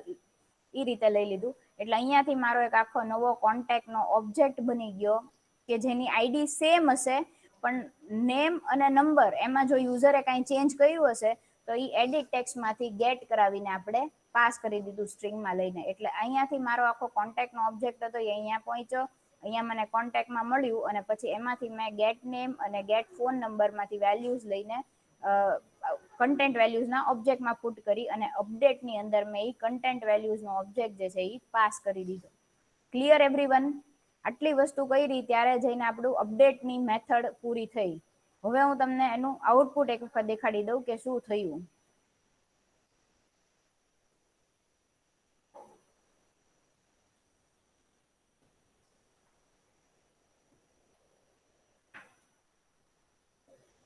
એ રીતે લઈ લીધું. એટલે અહીંયાથી મારો એક આખો નવો કોન્ટેક્ટનો ઓબ્જેક્ટ બની ગયો કે જેની આઈડી સેમ હશે પણ નેમ અને નંબર એમાં જો યુઝરે કાંઈ ચેન્જ કર્યું હશે તો એ એડિટ ટેક્સ્ટમાંથી ગેટ કરાવીને આપણે પાસ કરી દીધું સ્ટ્રિંગમાં લઈને. એટલે અહીંયાથી મારો આખો કોન્ટેક્ટનો ઓબ્જેક્ટ હતો એ અહીંયા પહોંચ્યો. અહીંયા મને કોન્ટેક્ટમાં મળ્યું અને પછી એમાંથી મેં ગેટ નેમ અને ગેટ ફોન નંબરમાંથી વેલ્યુઝ લઈને કન્ટેન્ટ વેલ્યુઝના ઓબ્જેક્ટમાં પુટ કરી અને અપડેટની અંદર મેં એ કન્ટેન્ટ વેલ્યુઝનો ઓબ્જેક્ટ જે છે એ પાસ કરી દીધો. Clear everyone? આટલી વસ્તુ કરી ત્યારે જઈને આપણું અપડેટની મેથડ પૂરી થઈ. હવે હું તમને એનું આઉટપુટ એક વખત દેખાડી દઉં કે શું થયું.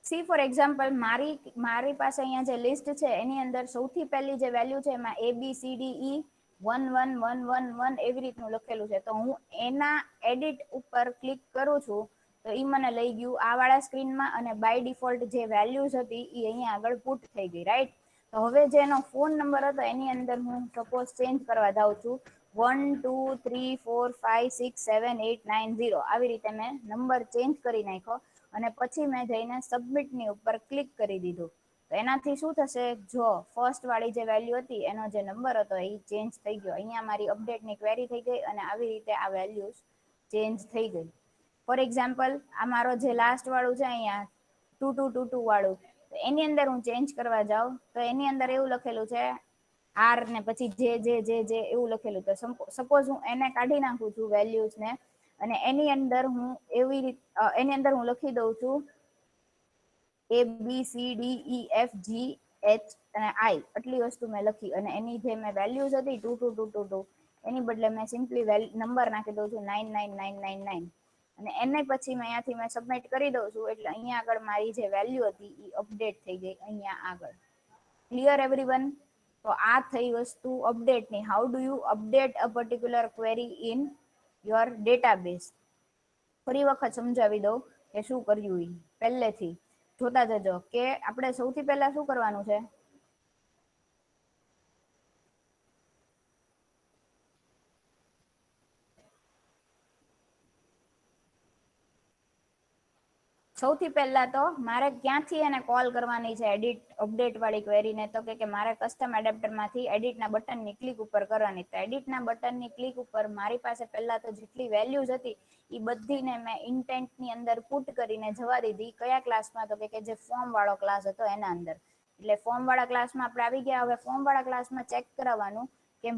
સી ફોર એક્ઝામ્પલ મારી પાસે અહીંયા જે લિસ્ટ છે એની અંદર સૌથી પહેલી જે વેલ્યુ છે એમાં ABCDE 1111 એવી રીતનું લખેલું છે. તો હું એના એડિટ ઉપર ક્લિક કરું છું તો એ મને લઈ ગયું આ વાળા સ્ક્રીનમાં અને બાય ડિફોલ્ટ જે વેલ્યુઝ હતી એ અહીંયા આગળ પુટ થઈ ગઈ. રાઈટ? તો હવે જેનો ફોન નંબર હતો એની અંદર હું સપોઝ ચેન્જ કરવા જાઉં છું 1 2 3 4 5 6 7 8 9 0 આવી રીતે મેં નંબર ચેન્જ કરી નાખ્યો અને પછી મેં જઈને સબમિટની ઉપર ક્લિક કરી દીધું. તો એનાથી શું થશે, જો ફર્સ્ટ વાળી જે વેલ્યુ હતી એનો જે નંબર હતો એ ચેન્જ થઈ ગયો. અહીંયા મારી અપડેટની ક્વેરી થઈ ગઈ અને આવી રીતે આ વેલ્યુઝ ચેન્જ થઈ ગઈ. ફોર એક્ઝામ્પલ, આ મારો જે લાસ્ટ વાળું છે અહીંયા 2222 વાળું, એની અંદર હું ચેન્જ કરવા જાઉં તો એની અંદર એવું લખેલું છે આર ને પછી જે એવું લખેલું. તો સપોઝ હું એને કાઢી નાખું છું વેલ્યુઝ ને અને એની અંદર હું એની અંદર હું લખી દઉં છું A B C D E F G H અને આઈ, આટલી વસ્તુ મેં લખી અને એની જે મેં વેલ્યુઝ હતી 22222 એની બદલે મેં સિમ્પલી નંબર નાખી દઉં છું 99999 અને એને પછી મેં અહીંયાથી મેં સબમિટ કરી દઉં છું એટલે અહીંયા આગળ મારી જે વેલ્યુ હતી એ અપડેટ થઈ ગઈ અહીંયા આગળ. Clear everyone? તો આ થઈ વસ્તુ અપડેટની. How do you update a particular query in your database. ફરી વખત સમજાવી દઉં કે શું કર્યું એ પહેલેથી જોતા જજો કે આપણે સૌથી પહેલા શું કરવાનું છે. સૌથી પહેલા તો મારે ક્યાંથી એને કોલ કરવાની છે એડિટ અપડેટ વાળી ક્વેરીને, તો કે મારે કસ્ટમ એડેપ્ટરમાંથી એડિટના બટનની ક્લિક ઉપર કરવાની. તો એડિટના બટનની ક્લિક ઉપર મારી પાસે પહેલા તો જેટલી વેલ્યુઝ હતી એ બધીને મેં ઇન્ટેન્ટની અંદર પુટ કરીને જવા દીધી. કયા ક્લાસમાં? તો કે જે ફોર્મ વાળો ક્લાસ હતો એના અંદર. એટલે ફોર્મ વાળા ક્લાસમાં આપણે આવી ગયા. હવે ફોર્મ વાળા ક્લાસમાં ચેક કરાવવાનું કે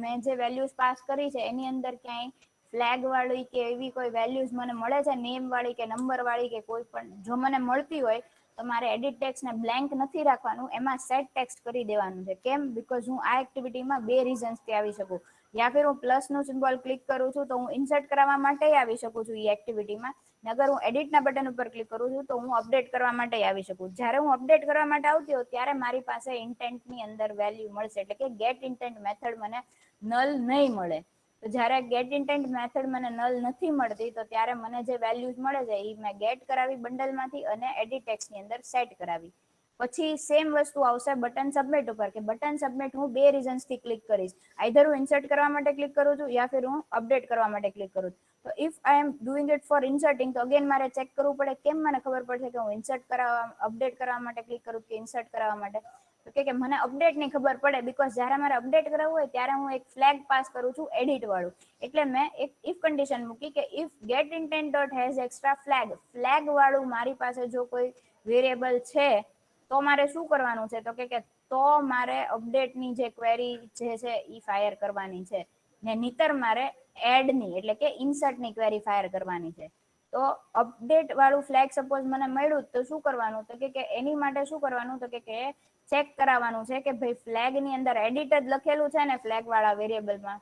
મેં જે વેલ્યુઝ પાસ કરી છે એની અંદર ક્યાંય ફ્લેગ વાળી કે એવી કોઈ વેલ્યુઝ મને મળે છે, નેમ વાળી કે નંબર વાળી કે કોઈ પણ જો મને મળતી હોય તો મારે એડિટ ટેક્સને બ્લેન્ક નથી રાખવાનું, એમાં સેટ ટેક્સ્ટ કરી દેવાનું છે. કેમ? બીકોઝ હું આ એક્ટિવિટીમાં બે રીઝન્સથી આવી શકું. યા ફિર હું પ્લસનું સિમ્બોલ ક્લિક કરું છું તો હું ઇન્સર્ટ કરવા માટે આવી શકું છું એ એક્ટિવિટીમાં. અગર હું એડિટના બટન ઉપર ક્લિક કરું છું તો હું અપડેટ કરવા માટે આવી શકું. જ્યારે હું અપડેટ કરવા માટે આવતી હોઉં ત્યારે મારી પાસે ઇન્ટેન્ટની અંદર વેલ્યુ મળશે, એટલે કે ગેટ ઇન્ટેન્ટ મેથડ મને નલ નહીં મળે. તો જ્યારે ગેટ ઇન્ટેન્ટ મેથડ મને નલ નથી મળતી તો ત્યારે મને જે વેલ્યુઝ મળે છે એ મેં ગેટ કરાવી બંડલમાંથી અને એડિટ ટેક્સની અંદર સેટ કરાવી. પછી સેમ વસ્તુ આવશે બટન સબમિટ ઉપર, કે બટન સબમિટ હું બે રીઝન્સથી ક્લિક કરીશ. આઈધર હું ઇન્સર્ટ કરવા માટે ક્લિક કરું છું યા ફિર હું અપડેટ કરવા માટે ક્લિક કરું છું. તો if I am doing it for inserting તો અગેન મારે ચેક કરવું પડે. કેમ મને ખબર પડશે કે હું ઇન્સર્ટ કરાવવા અપડેટ કરવા માટે ક્લિક કરું કે ઇન્સર્ટ કરાવવા માટે? તો કે મને અપડેટ ની ખબર પડે બીકોઝ જ્યારે મારે અપડેટ કરાવવું હોય ત્યારે હું એક ફ્લેગ પાસ કરું છું એડિટ વાળું. એટલે મેં એક ઇફ કન્ડિશન મૂકી કે if get intent dot has extra flag, flag વાળું મારી પાસે જો કોઈ વેરિયેબલ છે તો મારે શું કરવાનું છે, તો કે તો મારે અપડેટની જે ક્વેરી જે છે એ ફાયર કરવાની છે ને નીતર મારે એડની એટલે કે ઇન્સર્ટની ક્વેરી ફાયર કરવાની છે. તો અપડેટ વાળું ફ્લેગ સપોઝ મને મળ્યું તો શું કરવાનું, તો કે એની માટે શું કરવાનું, તો કે ચેક કરાવવાનું છે કે ભાઈ ફ્લેગ ની અંદર એડિટ જ લખેલું છે ને ફ્લેગ વાળા વેરિયેબલમાં.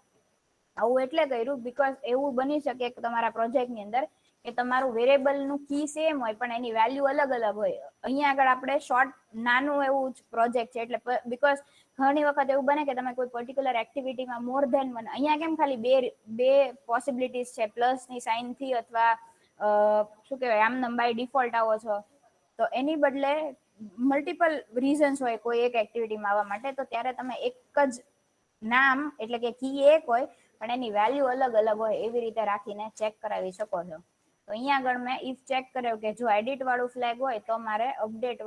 આવું એટલે કર્યું બીકોઝ એવું બની શકે કે તમારા પ્રોજેક્ટની અંદર કે તમારું વેરિયેબલનું કી સેમ હોય પણ એની વેલ્યુ અલગ અલગ હોય. અહીંયા આગળ આપણે શોર્ટ નાનું એવું પ્રોજેક્ટ છે એટલે બીકોઝ ઘણી વખત એવું બને કે તમે કોઈ પર્ટિક્યુલર એક્ટિવિટીમાં મોર ધેન વન, અહીંયા કેમ ખાલી બે પોસિબિલિટીઝ છે, પ્લસની સાઇનથી અથવા શું કહેવાય આમ બાય ડિફોલ્ટ આવો છો, તો એની બદલે મલ્ટિપલ રીઝન્સ હોય કોઈ એક એક્ટિવિટીમાં આવવા માટે. તો ત્યારે તમે એક જ નામ એટલે કે કી એક હોય પણ એની વેલ્યુ અલગ અલગ હોય એવી રીતે રાખીને ચેક કરાવી શકો છો. તો અહીંયા આગળ મેં ઇફ ચેક કર્યો કે જો એડિટ વાળું ફ્લેગ હોય તો મારે અપડેટ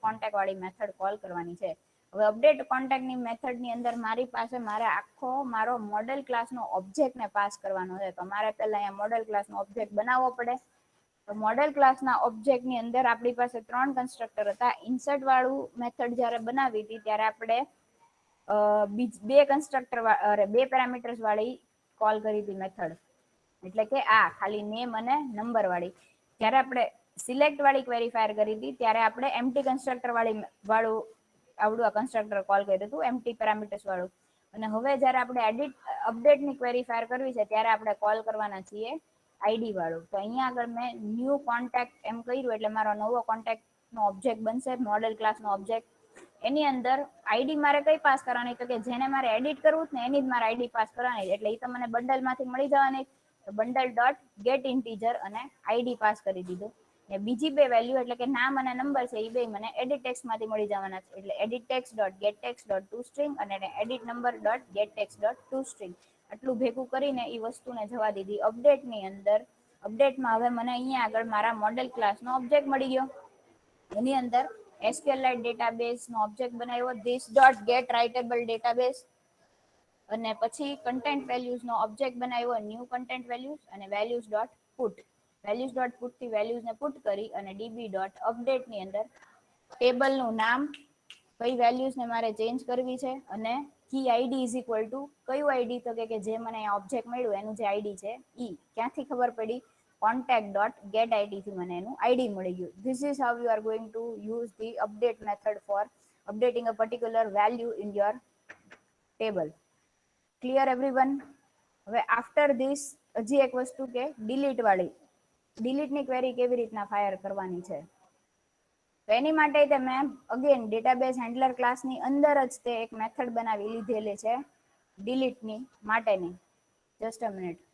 કોન્ટેક્ટ વાળી મેથડ કોલ કરવાની છે. હવે અપડેટ કોન્ટેક્ટની મેથડની અંદર મારે આખો મારો મોડેલ ક્લાસનો ઓબ્જેક્ટને પાસ કરવાનો છે. તો મારે પહેલા અહીંયા મોડેલ ક્લાસનો ઓબ્જેક્ટ બનાવવો પડે. તો મોડેલ ક્લાસના ઓબ્જેક્ટની અંદર આપણી પાસે 3 કન્સ્ટ્રક્ટર હતા. ઇન્સર્ટ વાળું મેથડ જ્યારે બનાવી હતી ત્યારે આપણે બે પેરામીટર્સ વાળી કોલ કરી હતી મેથડ, એટલે કે આ ખાલી નેમ અને નંબર વાળી. જ્યારે આપણે સિલેક્ટ વાળી ક્વેરી ફાયર કરી હતી ત્યારે આપણે એમ્પ્ટી કન્સ્ટ્રક્ટર વાળું આવડું આ કન્સ્ટ્રક્ટર કોલ કર્યું હતું એમ્પ્ટી પેરામીટર્સ વાળું. અને હવે જ્યારે આપણે અપડેટની ક્વેરી ફાયર કરવી છે ત્યારે આપણે કોલ કરવાના છીએ આઈડી વાળું. તો અહીંયા આગળ મેં ન્યૂ કોન્ટેક્ટ એમ કર્યું એટલે મારો નવો કોન્ટેક્ટનો ઓબ્જેક્ટ બનશે, મોડેલ ક્લાસનો ઓબ્જેક્ટ. એની અંદર આઈડી મારે કઈ પાસ કરવાની, તો કે જેને મારે એડિટ કરવું ને એની જ મારે આઈડી પાસ કરવાની, એટલે એ તો મને બંડલમાંથી મળી જવાની. તો બંડલ ડોટ ગેટ ઇન્ટીજર અને આઈડી પાસ કરી દીધું. ને બીજી બે વેલ્યુ એટલે કે નામ અને નંબર છે એ બે મને એડિટ ટેક્સ્ટ માંથી મળી જવાના છે. એટલે edit text dot get text dot to string અને edit number dot get text dot to string આટલું ભેગું કરીને એ વસ્તુને જવા દીધી અપડેટની અંદર. અપડેટમાં હવે મને અહીંયા આગળ મારા મોડેલ ક્લાસનો ઓબ્જેક્ટ મળી ગયો. એની અંદર SQLite ડેટાબેઝનો ઓબ્જેક્ટ બનાવ્યો this dot gate writable database અને પછી કન્ટેન્ટ વેલ્યુઝનો ઓબ્જેક્ટ બનાવ્યો ન્યૂ કન્ટેન્ટ વેલ્યુઝ અને values dot put values dot put થી વેલ્યુઝને પુટ કરી અને ડીબી ડોટ અપડેટની અંદર ટેબલનું નામ કઈ વેલ્યુઝને મારે ચેન્જ કરવી છે અને કી આઈડી ઇઝ ઇક્વલ ટુ કયું આઈડી તો કે જે મને ઓબ્જેક્ટ મળ્યું એનું જે આઈડી છે ઈ ક્યાંથી ખબર પડી contact dot get id થી મને એનું આઈડી મળી ગયું. This is how you are going to use the update method for updating a particular value in your table. Clear everyone? હવે after this હજી એક વસ્તુ કે delete વાળી delete ની ક્વેરી કેવી રીતના ફાયર કરવાની છે. તો એની માટે તે મેં અગેન ડેટાબેઝ હેન્ડલર ક્લાસની અંદર જ તે એક મેથડ બનાવી લીધેલી છે delete ની માટેની. Just a minute.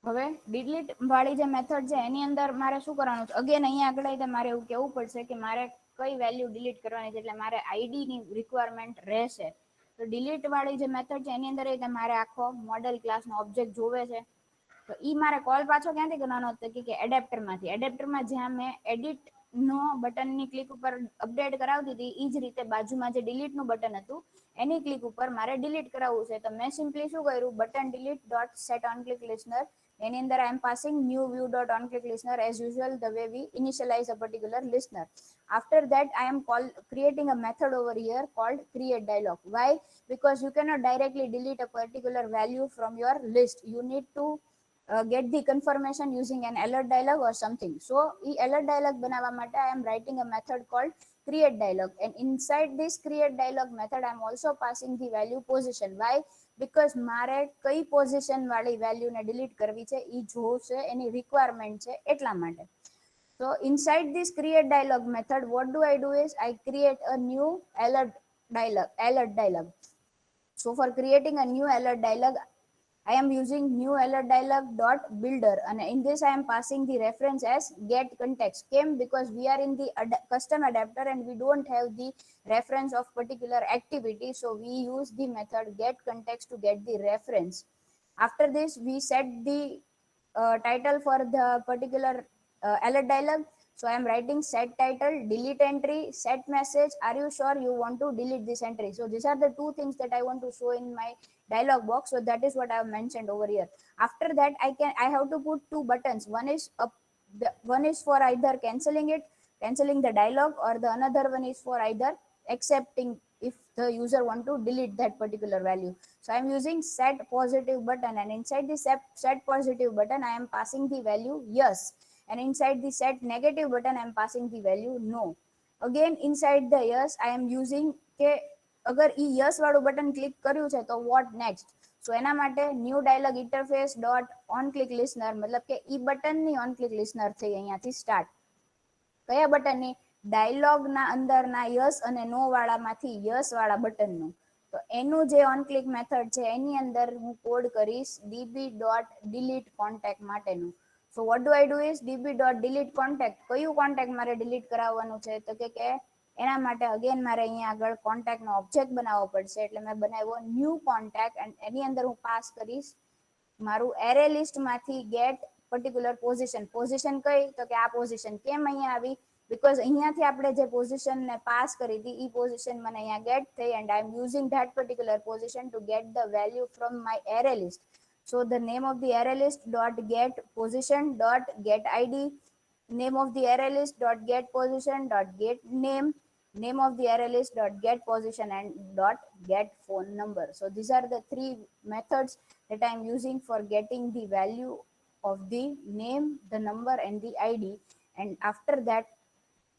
હવે ડિલીટ વાળી જે મેથડ છે એની અંદર મારે શું કરવાનું છે અગેન અહીંયા આગળ મારે એવું કેવું પડશે કે મારે કઈ વેલ્યુ ડિલીટ કરવાની છે એટલે મારે આઈડી ની રિક્વાયરમેન્ટ રહેશે. તો ડિલીટ વાળી જે મેથડ છે એની અંદર મારે આખો મોડેલ ક્લાસનો ઓબ્જેક્ટ જોવે છે. તો ઈ મારે કોલ પાછો ક્યાંથી કરવાનો હતો કે એડેપ્ટરમાંથી. એડેપ્ટરમાં જ્યાં મેં એડિટ નો બટનની ક્લિક ઉપર અપડેટ કરાવતી હતી એ જ રીતે બાજુમાં જે ડિલીટ નું બટન હતું એની ક્લિક ઉપર મારે ડિલીટ કરાવવું છે. તો મેં સિમ્પલી શું કર્યું button delete dot set on click listener એની અંદર I am passing new view dot on click listener as usual the way we initialize a particular listener. After that I am creating a method over here called create dialog. Why? Because you cannot directly delete a particular value from your list. You need to get the confirmation using an alert dialog or something. So alert dialog બનાવવા માટે I am writing a method called create dialog and inside this create dialog method I am also passing the value position. Why? Because મારે કઈ position વાળી વેલ્યુને delete કરવી છે એ જોશે એની requirement છે એટલા માટે. So inside this create dialog method what do I do is I create a new alert dialog. So for creating a new alert dialog I am using new alert dialog dot builder and in this I am passing the reference as get context. Came because we are in the custom adapter and we don't have the reference of particular activity, so we use the method get context to get the reference. After this we set the title for the particular alert dialog. So I am writing set title, delete entry, set message. Are you sure you want to delete this entry? So these are the two things that I want to show in my dialog box. So that is what I have mentioned over here. After that I have to put two buttons. One is for either canceling the dialog, or the another one is for either accepting if the user want to delete that particular value. So I am using set positive button and inside the set positive button I am passing the value yes, and inside the set negative button I am passing the value no. Again inside the yes I am using કે અગર ઈ yes વાળું button click કર્યું છે તો what next. So એના માટે new dialog interface dot on click listener મતલબ કે ઈ બટનની ઓન ક્લિક લિસનર થઈ અહીંયાથી સ્ટાર્ટ. કયા બટનની? ડાયલોગના અંદરના યસ અને નો વાળામાંથી યસ વાળા બટનનું. તો એનું જે ઓન ક્લિક મેથડ છે એની અંદર હું કોડ કરીશ db ડોટ ડિલીટ કોન્ટેક્ટ માટેનું. So what do I do is db dot delete contact. કયું કોન્ટેક્ટ મારે ડિલીટ કરાવવાનું છે તો કે એના માટે અગેન મારે અહીંયા આગળ કોન્ટેક્ટનો ઓબ્જેક્ટ બનાવવો પડશે. એટલે મેં બનાવ્યો ન્યૂ કોન્ટેક્ટ અને એની અંદર હું પાસ કરીશ મારું એરે લિસ્ટમાંથી ગેટ પર્ટિક્યુલર પોઝિશન કઈ તો કે આ પોઝિશન. કેમ અહીંયા આવી? because અહીંયાથી આપણે જે પોઝિશનને પાસ કરી હતી એ પોઝિશન મને અહીંયા ગેટ થઈ and I am using that particular position to get the value from my array list. So the name of the array list dot get position dot get id, name of the array list dot get position dot get name of the array list dot get position and dot get phone number. So these are the three methods that I am using for getting the value of the name, the number and the id. And after that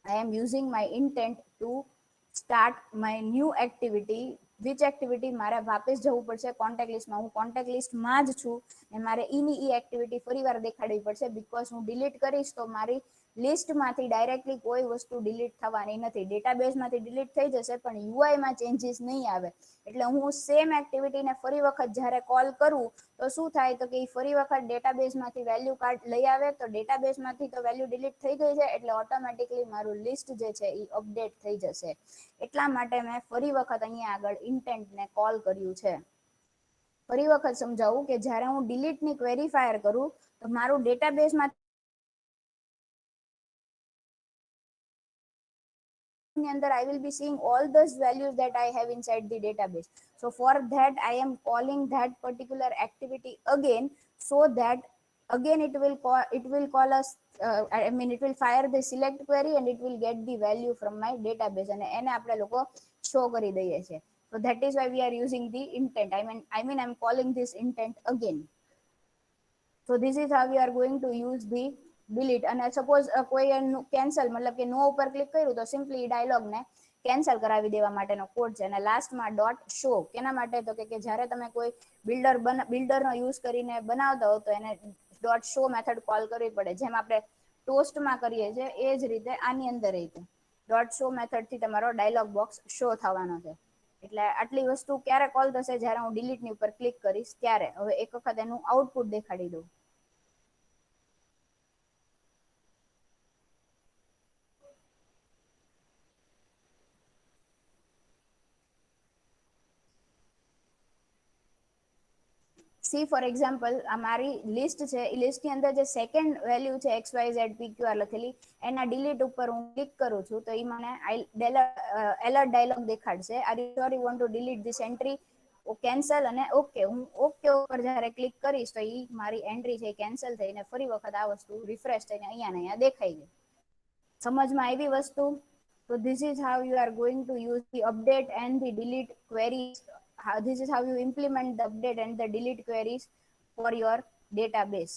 I am using my intent to start my new activity which activity મારે વાપસ જવું પડશે contact લિસ્ટમાં, હું contact લિસ્ટમાં જ છું ને મારે ઈ એક્ટિવિટી ફરી વાર દેખાડવી પડશે, બીકોઝ હું ડિલીટ કરીશ તો મારી લિસ્ટમાંથી ડાયરેક્ટલી કોઈ વસ્તુ ડિલીટ થવાની નથી. ડેટાબેઝમાંથી ડિલીટ થઈ જશે પણ યુઆઈમાં ચેન્જીસ નહીં આવે. એટલે હું સેમ એક્ટિવિટીને ફરી વખત જ્યારે કોલ કરું તો શું થાય તો કે ફરી વખત ડેટાબેઝમાંથી વેલ્યુ કાર્ડ લઈ આવે, તો ડેટાબેઝમાંથી તો વેલ્યુ ડિલીટ થઈ ગઈ છે એટલે ઓટોમેટિકલી મારું લિસ્ટ જે છે એ અપડેટ થઈ જશે. એટલા માટે મેં ફરી વખત અહીંયા આગળ ઇન્ટેન્ટને કોલ કર્યું છે. ફરી વખત સમજાવું કે જ્યારે હું ડિલીટની ક્વેરી ફાયર કરું તો મારું ડેટાબેઝમાં ની અંદર I will be seeing all those values that I have inside the database. So for that I am calling that particular activity again, so that again it will call us I mean it will fire the select query and it will get the value from my database અને એને આપણે લોકો show કરી દઈએ છીએ. So that is why we are using the intent. I mean I'm calling this intent again. So this is how we are going to use the delete. અને suppose કોઈ cancel મતલબ કે નો ઉપર ક્લિક કર્યું તો સિમ્પલી ડાયલોગ ને cancel કરાવી દેવા માટેનો કોડ છે. અને લાસ્ટમાં ડોટ શો કેના માટે તો કે જ્યારે તમે કોઈ બિલ્ડરનો યુઝ કરીને બનાવતા હો તો એને ડોટ શો મેથડ કોલ કરવી પડે, જેમ આપણે ટોસ્ટમાં કરીએ છીએ એ જ રીતે આની અંદર રીતે ડોટ શો મેથડથી તમારો ડાયલોગ બોક્સ શો થવાનો છે. એટલે આટલી વસ્તુ ક્યારે કોલ થશે જ્યારે હું ડિલીટની ઉપર ક્લિક કરીશ ત્યારે. હવે એક વખત એનું આઉટપુટ દેખાડી દઉં. સી ફોર એક્ઝામ્પલ આ મારી લિસ્ટ છે, એ લિસ્ટની અંદર જે સેકન્ડ વેલ્યુ છે XYZPQR લખેલી એના ડિલીટ ઉપર હું ક્લિક કરું છું તો એ મને એલર્ટ ડાયલોગ દેખાડશે. Are you sure you want to delete this entry, cancel અને ઓકે. હું ઓકે ઉપર જ્યારે ક્લિક કરીશ તો એ મારી એન્ટ્રી છે કેન્સલ થઈને ફરી વખત આ વસ્તુ રિફ્રેશ થઈને અહીંયા દેખાઈ ગઈ. સમજમાં આવી વસ્તુ? So this is how you are going to use the update and the delete queries. This is how you implement the update and the delete queries for your database.